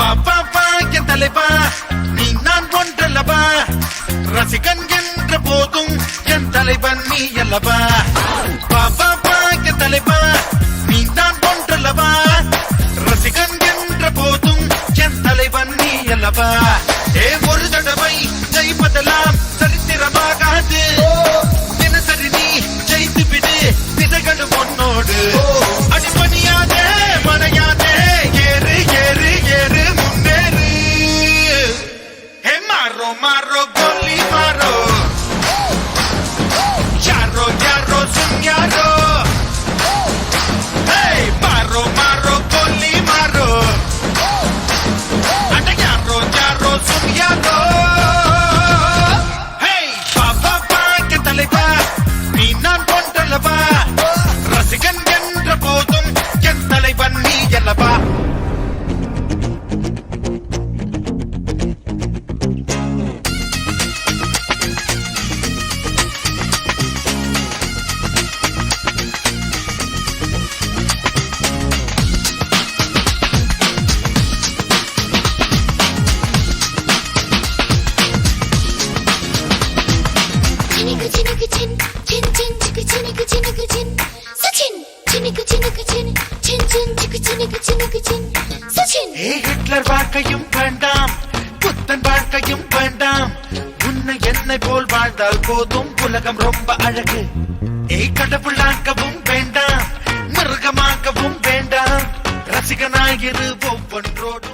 வா வா வா என் தலைவா, நீ நான் ஒன்றல்லவா, ரசிகன் என்ற போதும் என் தலைவன் நீ அல்லவா. வா வா வா என் தலைவா, நீ நான் ஒன்றல்லவா, ரசிகன் என்ற போதும் என் தலைவன் நீ அல்லவா. ஒரு தடவை ஜெயிப்பதெல்லாம் சரித்திரமாகாது, தினசரி நீ ஜெயித்து விடு திசைகள் பொன்னோடு. அடிப்பணியாதே மனையாதே, ஏறு ஏறு ஏறு முன்னேறு. ஹே மாரோ மாரோ கோலி மாரோ, யாரோ யாரோ சுன் யாரோ. ஹே மாரோ மாரோ கோலி மாரோ, அட யாரோ யாரோ சுன் யாரோ. ஹே வா வா வா என் தலைவா, நீ நான் ஒன்றல்லவா, ரசிகன் என்ற போதும் என் தலைவன் நீ அல்லவா. ஹிட்லர் வாழ்க்கையும் வேண்டாம், புத்தன் வாழ்க்கையும் வேண்டாம், உன்னை என்னை போல் வாழ்ந்தால் போதும், உலகம் ரொம்ப அழகு. கடவுளாக்கவும் வேண்டாம், மிருகமாகவும் வேண்டாம், ரசிகனாயிரு ஒவ்வொன்றோடு.